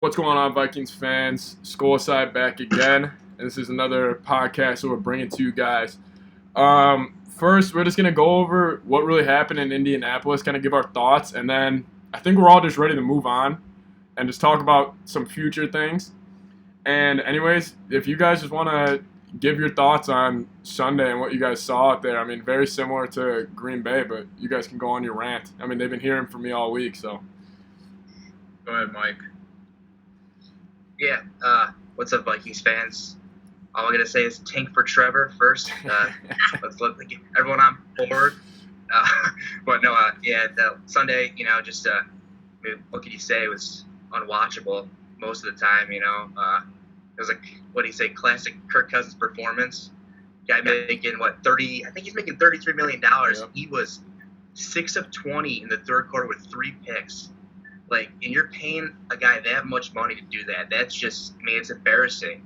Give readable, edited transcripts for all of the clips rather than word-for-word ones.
What's going on, Vikings fans? SKOLSIDE back again. And this is another podcast that we're bringing to you guys. First, we're just going to go over what really happened in Indianapolis, kind of give our thoughts, and then I think we're all just ready to move on and just talk about some future things. And anyways, if you guys just want to give your thoughts on Sunday and what you guys saw out there, I mean, very similar to Green Bay, but you guys can go on your rant. I mean, they've been hearing from me all week, so. Go ahead, Mike. Yeah, what's up, Vikings fans? All I'm going to say is tank for Trevor first. Let's let everyone on board. The Sunday, what could you say? It was unwatchable most of the time, It was like, what do you say, classic Kirk Cousins performance. Guy making, 30, I think he's making $33 million. Yep. He was 6 of 20 in the third quarter with 3 picks. And you're paying a guy that much money to do that. That's just, it's embarrassing.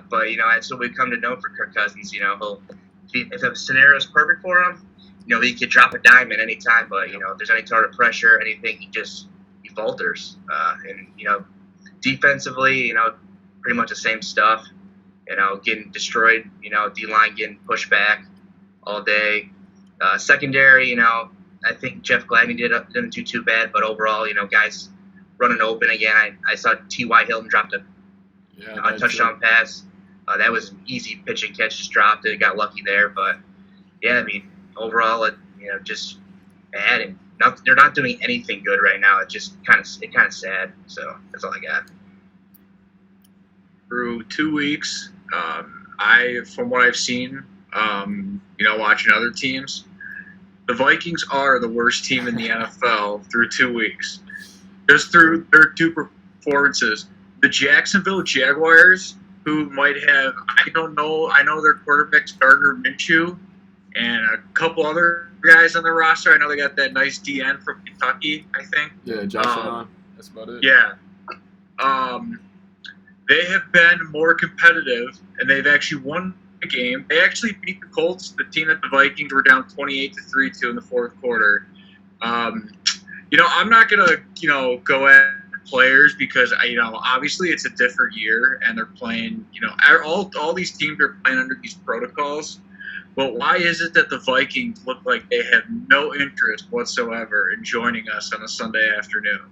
But that's what we've come to know for Kirk Cousins. If the scenario is perfect for him, he could drop a dime at any time. But, if there's any sort of pressure, anything, he falters. Defensively, pretty much the same stuff. Getting destroyed, D-line getting pushed back all day. Secondary, I think Jeff Gladney didn't do too bad, but overall, guys running open again. I saw T.Y. Hilton dropped a touchdown pass. That was an easy pitch and catch, just dropped it, got lucky there. But overall, just bad, and they're not doing anything good right now. It's just kind of sad. So that's all I got. Through 2 weeks, from what I've seen, watching other teams, the Vikings are the worst team in the NFL through 2 weeks. Just through their 2 performances. The Jacksonville Jaguars, who might have, I know their quarterback's Gardner Minshew and a couple other guys on the roster. I know they got that nice DN from Kentucky, I think. Yeah, Josh Allen. That's about it. Yeah. They have been more competitive, and they've actually won the game. They actually beat the Colts, the team that the Vikings were down 28-3 to in the fourth quarter. I'm not gonna go at players because obviously it's a different year and they're playing. All these teams are playing under these protocols. But why is it that the Vikings look like they have no interest whatsoever in joining us on a Sunday afternoon?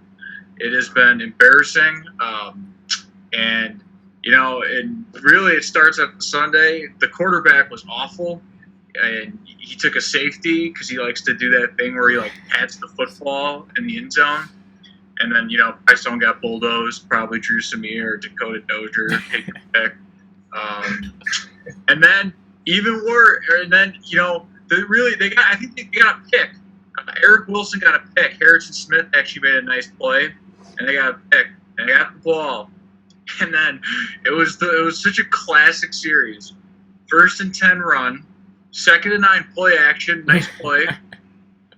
It has been embarrassing. And really it starts at Sunday. The quarterback was awful, and he took a safety because he likes to do that thing where he pats the football in the end zone. And then, someone got bulldozed, probably Drew Samir or Dakota Dozier taking a pick. And then even worse, I think they got a pick. Eric Wilson got a pick. Harrison Smith actually made a nice play, and they got a pick. And they got the ball. And then it was such a classic series. 1st and 10 run, 2nd and 9 play action, nice play.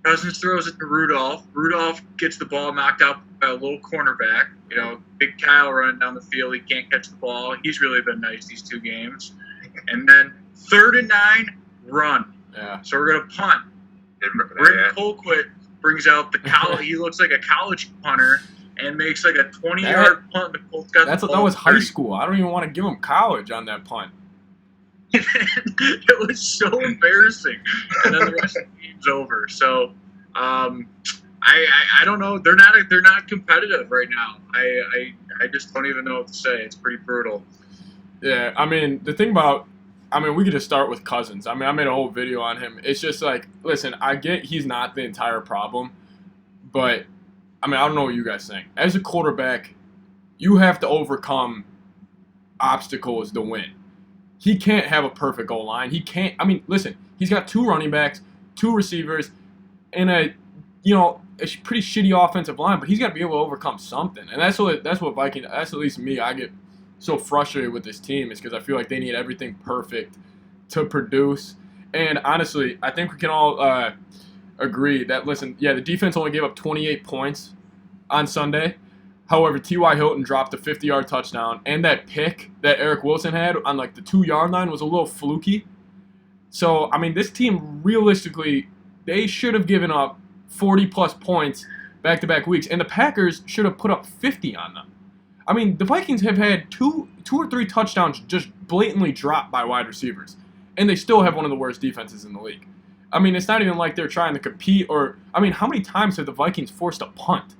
Cousins throws it to Rudolph. Rudolph gets the ball knocked out by a little cornerback. Big Kyle running down the field. He can't catch the ball. He's really been nice these 2 games. And then 3rd and 9, run. Yeah. So we're going to punt. Britton Colquitt brings out the college. He looks like a college punter. And makes a 20-yard punt. The Colts got the ball. That was high school. I don't even want to give him college on that punt. It was so embarrassing. And then the rest of the game's over. So, I don't know. They're not competitive right now. I just don't even know what to say. It's pretty brutal. Yeah, the thing about, we could just start with Cousins. I made a whole video on him. It's just listen, I get he's not the entire problem, but I don't know what you guys think. As a quarterback, you have to overcome obstacles to win. He can't have a perfect goal line. He can't. Listen, he's got 2 running backs, 2 receivers, and a pretty shitty offensive line. But he's got to be able to overcome something. And that's what Vikings. That's at least me. I get so frustrated with this team is because I feel like they need everything perfect to produce. And honestly, I think we can all agree that, listen, the defense only gave up 28 points on Sunday. However, T.Y. Hilton dropped a 50-yard touchdown, and that pick that Eric Wilson had on the 2-yard line was a little fluky. So, this team, realistically, they should have given up 40-plus points back-to-back weeks, and the Packers should have put up 50 on them. I mean, the Vikings have had two or three touchdowns just blatantly dropped by wide receivers, and they still have one of the worst defenses in the league. I mean, it's not even like they're trying to compete or, I mean, how many times have the Vikings forced a punt?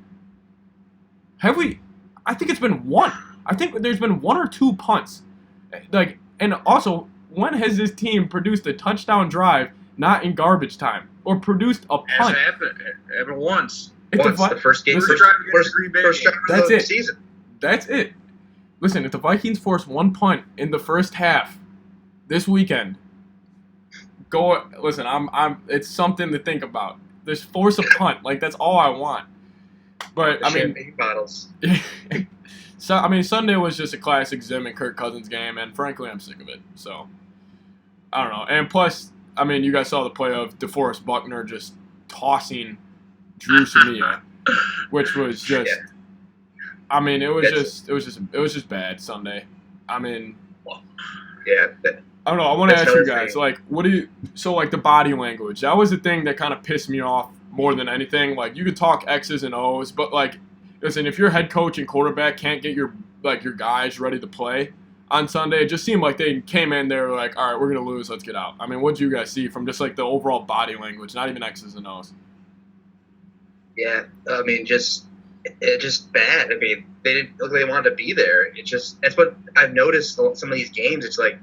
Have we? I think it's been one. I think there's been one or two punts. Like, and also, when has this team produced a touchdown drive not in garbage time or produced a punt? It happened once. The first game, first drive against Green Bay. That's of it. the season. That's it. Listen, if the Vikings force one punt in the first half this weekend, go. Listen, it's something to think about. Just force a punt. Like, that's all I want. But The I mean, champagne bottles. so I mean, Sunday was just a classic Zim and Kirk Cousins game, and frankly, I'm sick of it. So I don't know. And plus, I mean, you guys saw the play of DeForest Buckner just tossing Drew Samia, which was just. Yeah. I mean, it was just bad Sunday. I mean, Yeah. I don't know. I want to That's ask you another guys, thing. like, like the body language. That was the thing that kind of pissed me off more than anything. Like, you could talk X's and O's, but like, listen, if your head coach and quarterback can't get your guys ready to play on Sunday, it just seemed like they came in there like, all right, we're gonna lose, let's get out. I mean, what did you guys see from just like the overall body language, not even X's and O's? Yeah, I mean, it's just bad. I mean, they didn't look like they wanted to be there. That's what I've noticed in some of these games. It's like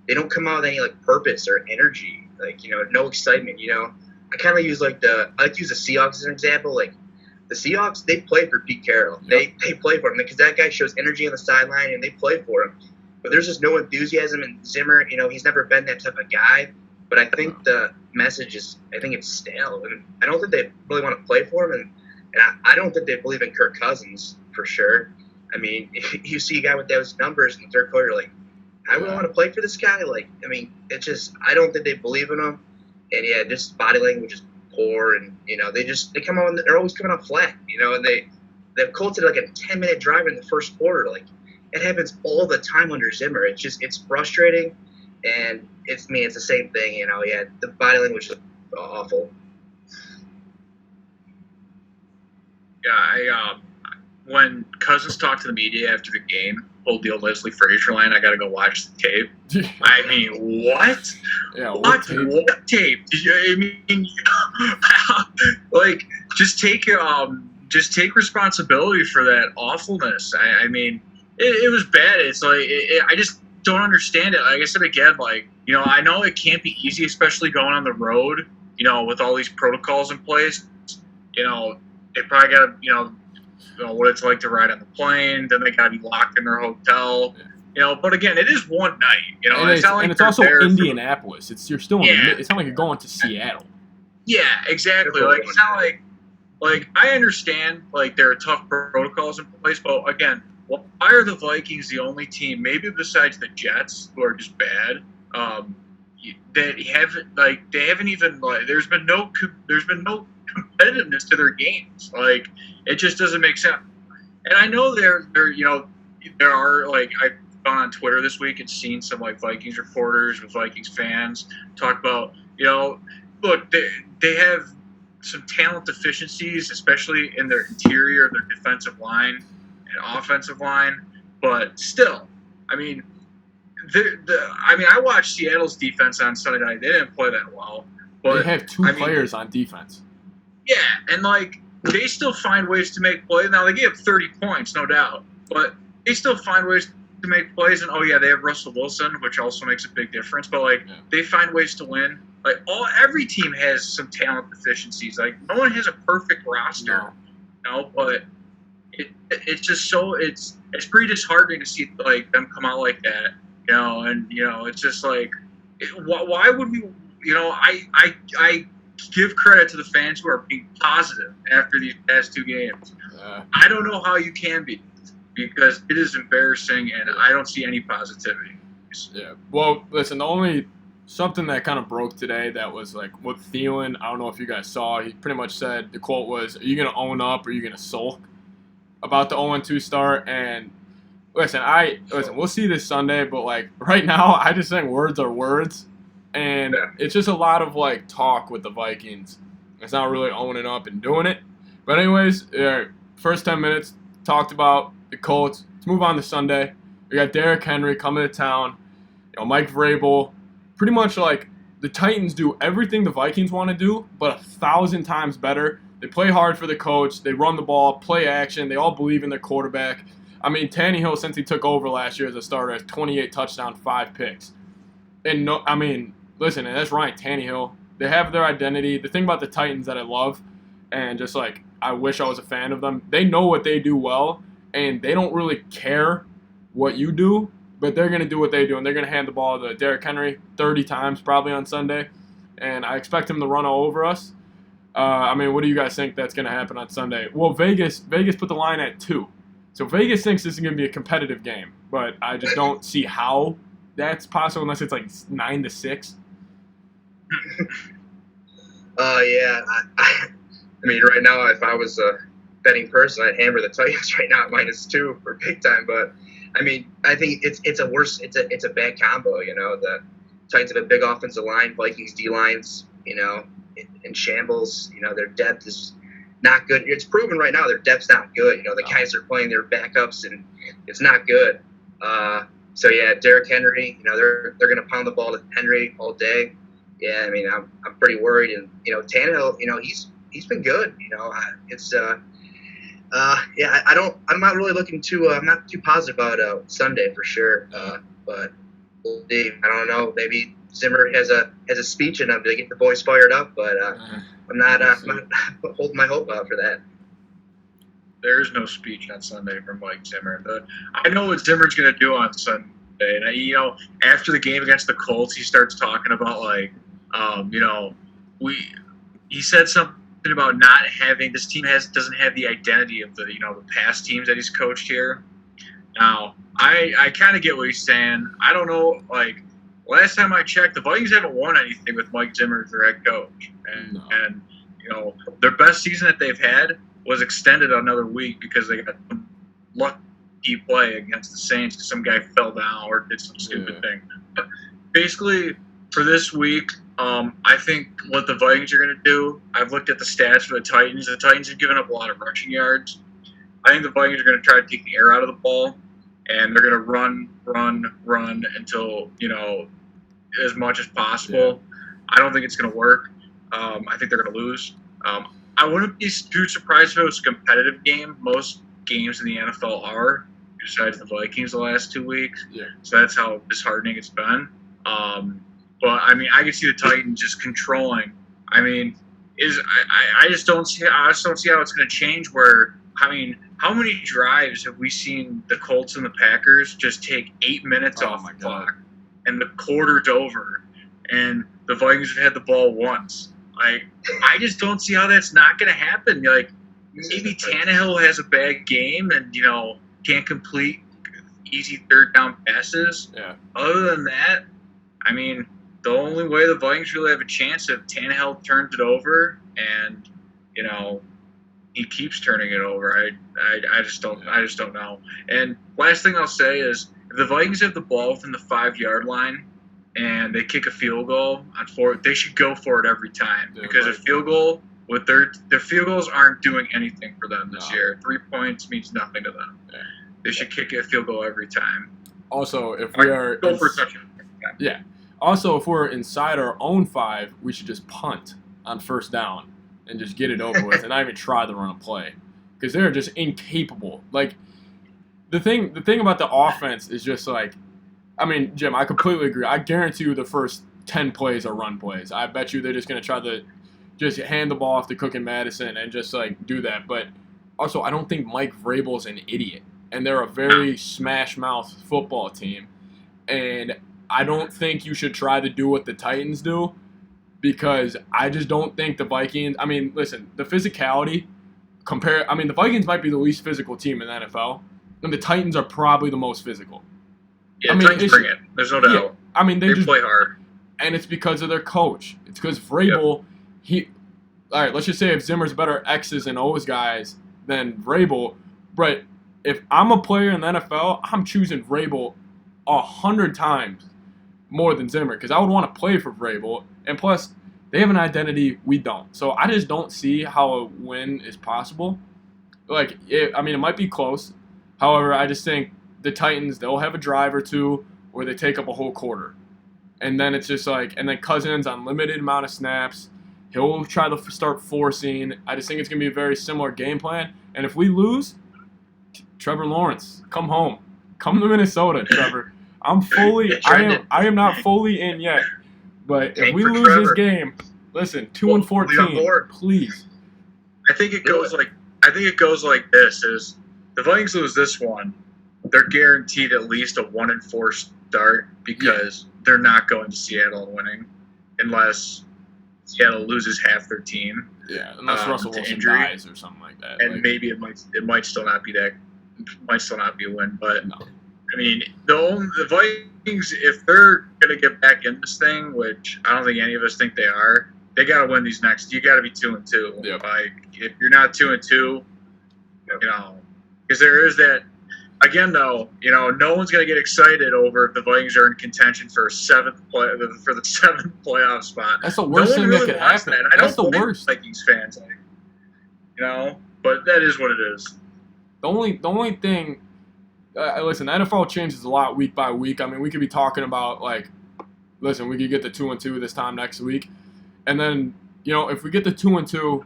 they don't come out with any like purpose or energy, like, no excitement. I kind of use I like to use the Seahawks as an example. Like the Seahawks, they play for Pete Carroll. Yep. They play for him because that guy shows energy on the sideline and they play for him. But there's just no enthusiasm in Zimmer. He's never been that type of guy. But I think the message I think it's stale, and I don't think they really want to play for him, and I don't think they believe in Kirk Cousins for sure. I mean, if you see a guy with those numbers in the third quarter, like, I really want to play for this guy. Like, I mean, I don't think they believe in him, and yeah, just body language is poor, and they come on, they're always coming out flat, and the Colts did like a 10-minute drive in the first quarter. Like, it happens all the time under Zimmer. It's frustrating. And it's the same thing, Yeah, the body language is awful. Yeah, when Cousins talked to the media after the game, pulled the old Leslie Frazier line, I got to go watch the tape. I mean, what? Yeah, What tape? I mean, like, just take responsibility for that awfulness. I mean, it was bad. It's like I just don't understand it. Like I said again, I know it can't be easy, especially going on the road, with all these protocols in place. They probably got to, what it's like to ride on the plane. Then they got to be locked in their hotel. But again, it is one night. And it's not like it's also Indianapolis. You're still Yeah. It's not like you're going to Seattle. Yeah, exactly. Like, it's not like I understand there are tough protocols in place, but again, why are the Vikings the only team, maybe besides the Jets, who are just bad, that haven't even there's been no competitiveness to their games. Like, it just doesn't make sense. And I know there are I've gone on Twitter this week and seen some Vikings reporters with Vikings fans talk about look, they have some talent deficiencies, especially in their interior of their defensive line and offensive line, but still, I mean, I watched Seattle's defense on Sunday night. They didn't play that well, but They have two players on defense. Yeah, and they still find ways to make plays. Now they gave up 30 points, no doubt, but they still find ways to make plays. And they have Russell Wilson, which also makes a big difference. But they find ways to win. Every team has some talent deficiencies. No one has a perfect roster, but it's just it's pretty disheartening to see them come out like that, and it's just why would we, I give credit to the fans who are being positive after these past two games. I don't know how you can be, because it is embarrassing, and I don't see any positivity. Yeah. Well, listen, the only something that kind of broke today that was with Thielen, I don't know if you guys saw, he pretty much said, the quote was, are you going to own up or are you going to sulk about the 0-2 start? And listen, we'll see this Sunday, but right now, I just think words are words. And it's just a lot of talk with the Vikings. It's not really owning up and doing it. But anyways, first 10 minutes talked about the Colts. Let's move on to Sunday. We got Derrick Henry coming to town. Mike Vrabel. Pretty much like the Titans do everything the Vikings want to do, but 1,000 times better. They play hard for the coach. They run the ball, play action. They all believe in their quarterback. I mean, Tannehill, since he took over last year as a starter, has 28 touchdowns, 5 picks. And no, I mean, listen, and that's Ryan Tannehill. They have their identity. The thing about the Titans that I love, and just like I wish I was a fan of them, they know what they do well, and they don't really care what you do, but they're going to do what they do, and they're going to hand the ball to Derrick Henry 30 times probably on Sunday, and I expect him to run all over us. I mean, what do you guys think that's going to happen on Sunday? Well, Vegas put the line at 2. So Vegas thinks this is going to be a competitive game, but I just don't see how that's possible unless it's like 9-6. Yeah. I mean, right now, if I was a betting person, I'd hammer the Titans right now at -2 for big time. But I mean, I think it's a bad combo. The Titans have a big offensive line, Vikings D lines, in shambles. Their depth is not good. It's proven right now their depth's not good. The guys are playing their backups, and it's not good. So yeah, Derrick Henry. They're going to pound the ball to Henry all day. Yeah, I mean, I'm pretty worried, and Tannehill. He's been good. I'm not really looking to. I'm not too positive about Sunday for sure. But we'll see. I don't know. Maybe Zimmer has a speech in him to get the boys fired up. But I'm not holding my hope out for that. There is no speech on Sunday from Mike Zimmer. But I know what Zimmer's going to do on Sunday. And after the game against the Colts, he starts talking about he said something about not having this team doesn't have the identity of the past teams that he's coached here. Now, I kind of get what he's saying. I don't know, last time I checked, the Vikings haven't won anything with Mike Zimmer as their head coach, and their best season that they've had was extended another week because they got lucky play against the Saints because some guy fell down or did some stupid thing. But basically, for this week, I think what the Vikings are going to do, I've looked at the stats for the Titans. The Titans have given up a lot of rushing yards. I think the Vikings are going to try to take the air out of the ball, and they're going to run until, as much as possible. Yeah. I don't think it's going to work. I think they're going to lose. I wouldn't be too surprised if it was a competitive game. Most games in the NFL are, besides the Vikings the last 2 weeks. Yeah. So that's how disheartening it's been. But I mean, I can see the Titans just controlling. I mean, I just don't see how it's going to change. How many drives have we seen the Colts and the Packers just take 8 minutes off the clock, and the quarter's over, and the Vikings have had the ball once? I just don't see how that's not going to happen. Maybe Tannehill has a bad game and can't complete easy third down passes. Yeah. Other than that, I mean, the only way the Vikings really have a chance if Tannehill turns it over and he keeps turning it over. I just don't know. And last thing I'll say is if the Vikings have the ball within the 5-yard line and they kick a field goal on 4, they should go for it every time because a field goal with their field goals aren't doing anything for them this year. 3 points means nothing to them. Yeah. They should kick a field goal every time. Also, if we are go for a touchdown. Yeah. Also, if we're inside our own 5, we should just punt on first down and just get it over with and not even try to run a play because they're just incapable. The thing about the offense is just I mean, Jim, I completely agree. I guarantee you the first 10 plays are run plays. I bet you they're just going to try to just hand the ball off to Cook and Madison and just do that. But also, I don't think Mike Vrabel's an idiot, and they're a very smash-mouth football team. And I don't think you should try to do what the Titans do because I just don't think the Vikings – I mean, listen, the physicality the Vikings might be the least physical team in the NFL, and the Titans are probably the most physical. Yeah, Titans bring it. There's no doubt. Yeah, I mean, they just play hard. And it's because of their coach. It's because Vrabel all right, let's just say if Zimmer's better X's and O's guys than Vrabel, but if I'm a player in the NFL, I'm choosing Vrabel 100 times more than Zimmer because I would want to play for Vrabel. And plus, they have an identity we don't. So I just don't see how a win is possible. It might be close, However, I just think the Titans, they'll have a drive or two where they take up a whole quarter. And then it's just like, and then Cousins on limited amount of snaps. He'll try to start forcing. I just think it's going to be a very similar game plan. And if we lose, Trevor Lawrence, come home. Come to Minnesota, Trevor. I'm fully, I am not fully in yet. But if we lose this game, listen, 2-14, please. I think it goes like this: is the Vikings lose this one, they're guaranteed at least a 1-4 start because they're not going to Seattle and winning unless Seattle loses half their team. Yeah, unless Russell Wilson dies or something like that. And maybe it might still not be a win. But no. I mean, the Vikings, if they're gonna get back in this thing, which I don't think any of us think they are, they got to win these next. You got to be 2-2. Yep. Like if you're not 2-2, you know, because there is that. Again, though, you know, no one's going to get excited over if the Vikings are in contention for the seventh playoff spot. That's the worst thing that could happen. That's the worst. Vikings fans, like, you know, but that is what it is. The only thing, listen, the NFL changes a lot week by week. I mean, we could be talking about like, listen, we could get the 2-2 this time next week, and then you know if we get the 2-2,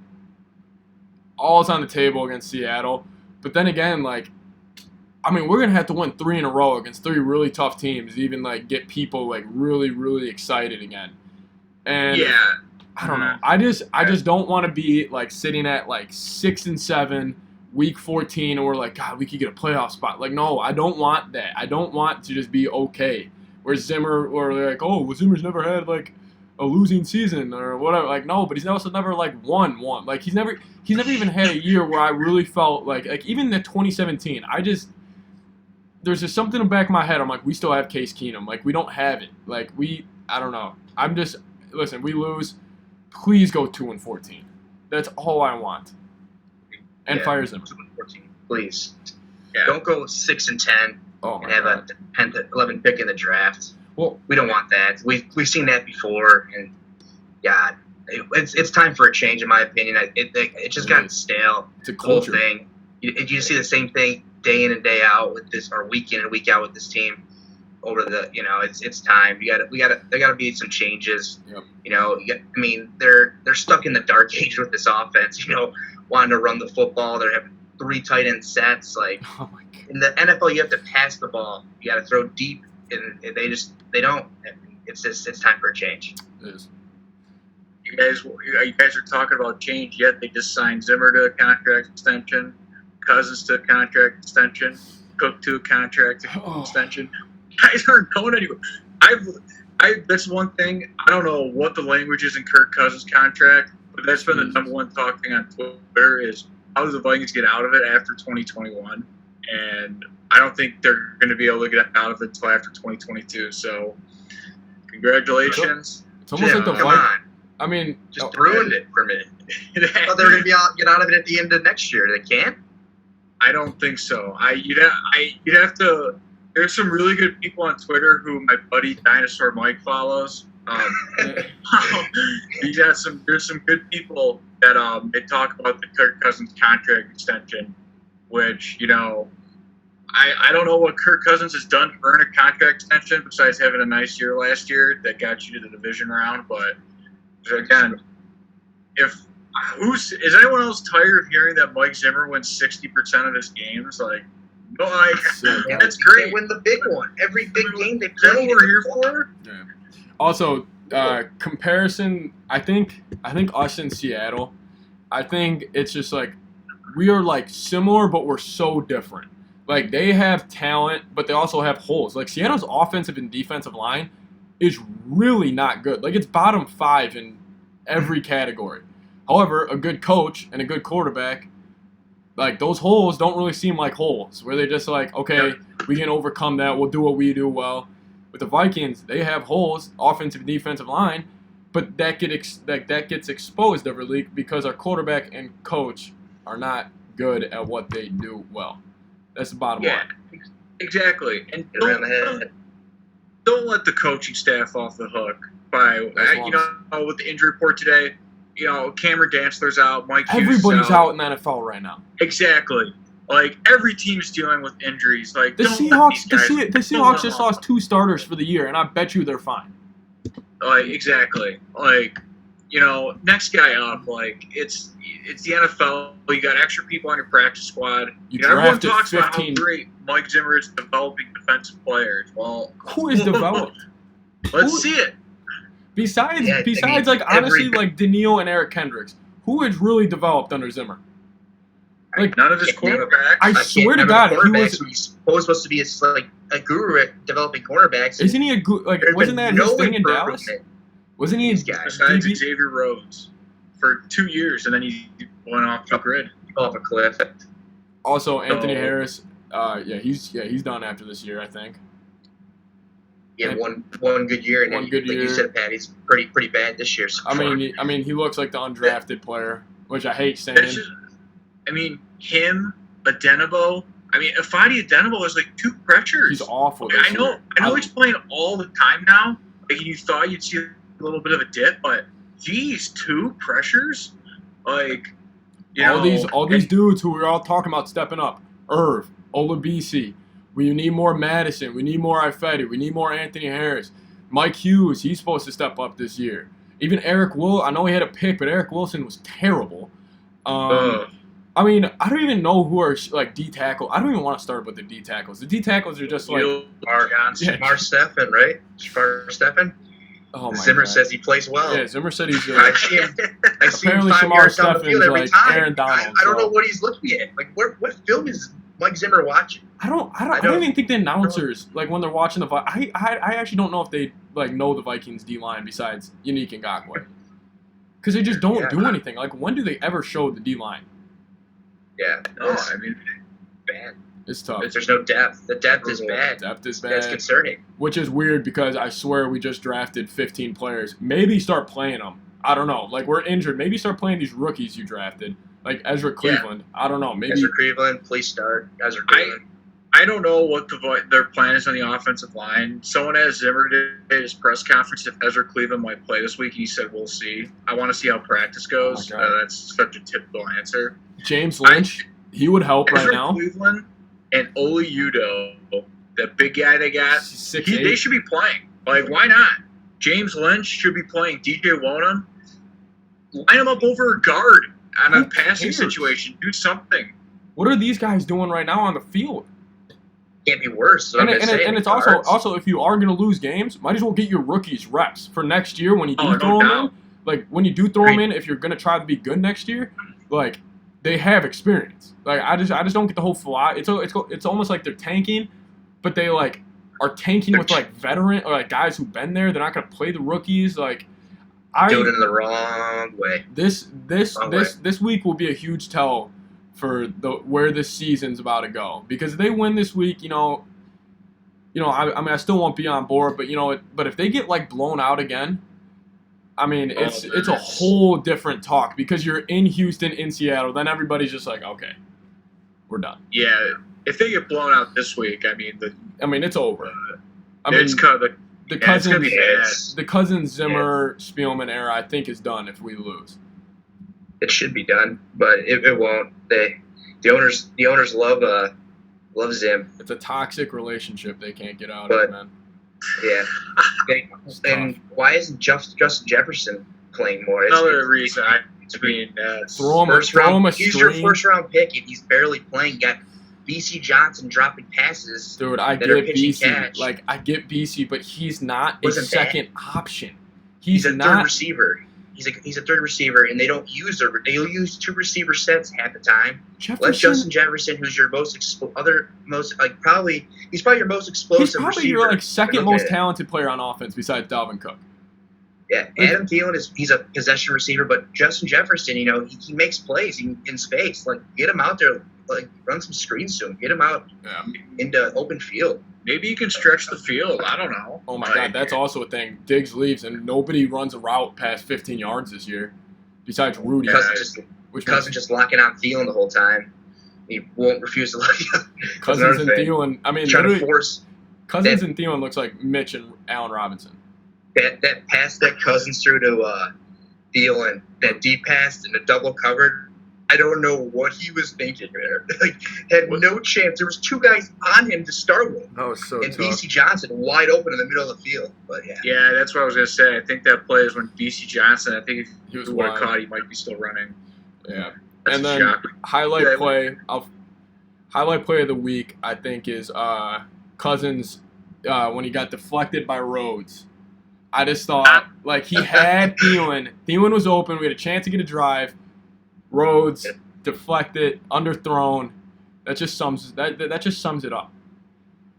all's on the table against Seattle. But then again, like. I mean, we're gonna have to win 3 in a row against 3 really tough teams, to even like get people like really, really excited again. And yeah, I don't know. I just don't want to be like sitting at like 6-7, week 14, and we're like, God, we could get a playoff spot. Like, no, I don't want that. I don't want to just be okay. Where Zimmer, or like, oh, well, Zimmer's never had like a losing season or whatever. Like, no, but he's also never like won one. Like, he's never even had a year where I really felt like even the 2017. There's just something in the back of my head. I'm like, we still have Case Keenum. Like, we don't have it. Like, I don't know. Listen, we lose. Please go 2-14. That's all I want. And fire Zimmer. 2-14, please. Yeah. Don't go 6-10 and have a 10th, 11th pick in the draft. Well, we don't want that. We've seen that before, and God, it's time for a change, in my opinion. It just got stale. It's a culture. Whole thing. You see the same thing day in and day out with this, or week in and week out with this team. Over the, you know, it's time. There gotta be some changes. Yep. You know, I mean, they're stuck in the dark age with this offense. You know, wanting to run the football. They're having 3 tight end sets. Like, oh my God. In the NFL, you have to pass the ball. You got to throw deep, and they don't. It's time for a change. It is. You guys are talking about change, yet they just signed Zimmer to a contract extension, Cousins to a contract extension, Cook to a contract extension. Guys aren't going anywhere. That's one thing. I don't know what the language is in Kirk Cousins' contract, but that's been the number one talk thing on Twitter is how do the Vikings get out of it after 2021? And I don't think they're going to be able to get out of it until after 2022. So, congratulations. It's almost like the Vikings. I mean, just ruined it for me. I thought they were going to get out of it at the end of next year. They can't. I don't think so. You'd have to. There's some really good people on Twitter who my buddy Dinosaur Mike follows. There's some good people that they talk about the Kirk Cousins contract extension, which, you know, I don't know what Kirk Cousins has done to earn a contract extension besides having a nice year last year that got you to the division round. But again, is anyone else tired of hearing that Mike Zimmer wins 60% of his games? Like, no, that's great. They win the big one. Every big game they play. That's what we're here for. Yeah. Also, comparison. I think us in Seattle. I think it's just like we are like similar, but we're so different. Like they have talent, but they also have holes. Like Seattle's offensive and defensive line is really not good. Like it's bottom 5 in every category. However, a good coach and a good quarterback, like those holes don't really seem like holes where they're just like, okay, we can overcome that. We'll do what we do well. With the Vikings, they have holes, offensive and defensive line, but that gets exposed every week because our quarterback and coach are not good at what they do well. That's the bottom line. Exactly. And don't let the coaching staff off the hook by with the injury report today. You know, Cameron Dantzler's out, Mike Hughes everybody's out in the NFL right now. Exactly. Like, every team's dealing with injuries. Like, The don't let Seahawks, these guys, the Seahawks just lost 2 starters for the year, and I bet you they're fine. Like, exactly. Like, next guy up. Like, it's the NFL. You got extra people on your practice squad. Everyone drafted talks about how 15. great Mike Zimmer is developing defensive players. Well, Who is developed? let's see it. Besides, Yeah, like, honestly, like Daniil and Eric Kendricks, who has really developed under Zimmer? Like, None of his quarterbacks. I swear to God, he's supposed to be a guru at developing quarterbacks. Isn't he a good? Like, There's wasn't been that his no thing in Dallas? improvement. Wasn't he? These guys. Besides DB? Xavier Rhodes for 2 years, and then he went off the grid. Off a cliff. Also, Anthony No. Harris. He's done after this year, I think. He had And- one good year, and One then, good like year. you said, Pat, he's pretty bad this year. So I far. mean, he looks like the undrafted player, which I hate saying. It's just, him, Adenabo. Ifeadi Adenabo is like 2 pressures. He's awful. I this know year. he's playing all the time now. Like, you thought you'd see a little bit of a dip, but these 2 pressures, like, all these dudes who we're all talking about stepping up. Irv, Olabisi. We need more Madison. We need more Ifeadi. We need more Anthony Harris. Mike Hughes, he's supposed to step up this year. Even Eric Will. I know he had a pick, but Eric Wilson was terrible. I don't even know who are like D tackle. I don't even want to start with the D tackles. The D tackles are just like Mar Steffen, right? Mar Steffen. oh my Zimmer God. says he plays well. Yeah, Zimmer said he's. I see him Apparently 5 Shamar yards down the field Steffen's every like time. Aaron Donald, I don't so- know what he's looking at. Like, what film is Mike Zimmer watching? I don't even think the announcers like when they're watching the I actually don't know if they like know the Vikings D line besides Yannick Ngakoue. Because they just don't do anything. Like, when do they ever show the D line? Yeah, No, bad. It's tough. There's no depth. The depth is bad. Depth is That's bad. concerning. Which is weird because I swear we just drafted 15 players. Maybe start playing them. I don't know. Like, we're injured. Maybe start playing these rookies you drafted. Like Ezra Cleveland. I don't know. Maybe Ezra Cleveland, please start. Ezra Cleveland. I don't know what their plan is on the offensive line. Someone asked Zimmer at his press conference if Ezra Cleveland might play this week, and he said, "We'll see. I want to see how practice goes." Oh my God. That's such a typical answer. James Lynch, he would help right Ezra now. Cleveland and Oli Udoh, the big guy they got, 6'8". they should be playing. Like, why not? James Lynch should be playing. DJ Wonham, line him up over a guard on a Who passing cares? situation. Do something. What are these guys doing right now on the field? Can't be worse. And it's also if you are going to lose games, might as well get your rookies reps for next year when you do throw them in. Like, when you do throw them in, if you're going to try to be good next year, like, they have experience. Like, I just don't get the whole fly. It's almost like they're tanking, but they like are tanking with like veteran or like guys who've been there. They're not going to play the rookies. Like, doing it in the wrong way. This week will be a huge tell for where this season's about to go, because if they win this week, I still won't be on board, but if they get like blown out again, I mean, it's a whole different talk, because you're in Houston, in Seattle, then everybody's just like, okay, we're done. Yeah, if they get blown out this week, it's over. It's the it's gonna be bad. the Cousins Zimmer Spielman era, I think, is done if we lose. It should be done, but it won't. The owners love Zim. It's a toxic relationship they can't get out But- of, man. Yeah. And why isn't Justin Jefferson playing more? Another reason Throw him a He's your string. first round pick, and he's barely playing. You got BC Johnson dropping passes. Dude, I that are get pitching BC. catch. Like, I get BC, but he's not a Wasn't bad. second option. He's a not. third receiver. He's a third receiver, and they'll use 2 receiver sets half the time. Let Justin Jefferson, who's your he's probably your most explosive He's probably receiver. your like second Look most at it. talented player on offense besides Dalvin Cook. Yeah, Adam Thielen he's a possession receiver, but Justin Jefferson, he makes plays in space. Like, get him out there, like, run some screens to him, get him out into open field. Maybe you can stretch the field. I don't know. Oh my God, that's also a thing. Diggs leaves and nobody runs a route past 15 yards this year, besides Rudy. Cousins just locking on Thielen the whole time. He won't refuse to look. Cousins and Thielen. I mean, trying to force Cousins and Thielen looks like Mitch and Allen Robinson. that pass that Cousins threw to Thielen, that deep pass and the double covered. I don't know what he was thinking there. Like, had no chance. There was 2 guys on him to start with. That was so And tough. DC Johnson wide open in the middle of the field. But yeah. Yeah, that's what I was gonna say. I think that play is when DC Johnson. I think if He was he would have wide. caught, he might be still running. Yeah. That's And a then shock. highlight Yeah. play of the week, I think, is Cousins when he got deflected by Rhodes. I just thought, like, he had Thielen. Thielen was open. We had a chance to get a drive. Rhodes deflected, underthrown. That just sums it up.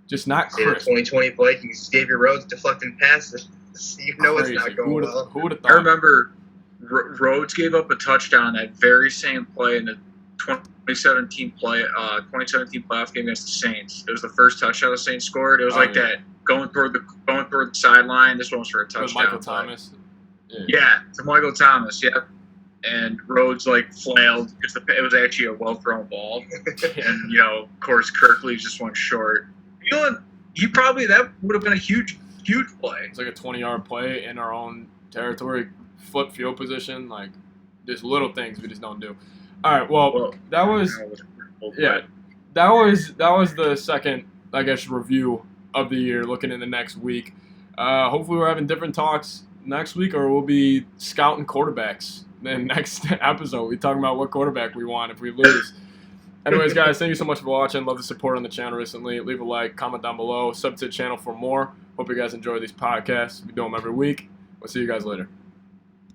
Just not See, the crisp. 2020 Vikings, Xavier Rhodes deflecting passes. You know it's not Crazy. going well. Who would have I thought? remember Rhodes gave up a touchdown that very same play in the 2017 playoff game against the Saints. It was the first touchdown the Saints scored. It was that going toward the sideline. This one was for a With touchdown. Michael play. Thomas. Yeah, to Michael Thomas. Yeah, and Rhodes flailed because it was actually a well thrown ball, and of course Kirkley just went short. That would have been a huge play. It's like a 20-yard play in our own territory, flip field position, like just little things we just don't do. All right, well that was the second, I guess, review of the year. Looking in the next week, hopefully we're having different talks next week, or we'll be scouting quarterbacks. Then next episode, we talking about what quarterback we want if we lose. Anyways, guys, thank you so much for watching. Love the support on the channel recently. Leave a like, comment down below, sub to the channel for more. Hope you guys enjoy these podcasts. We do them every week. We'll see you guys later.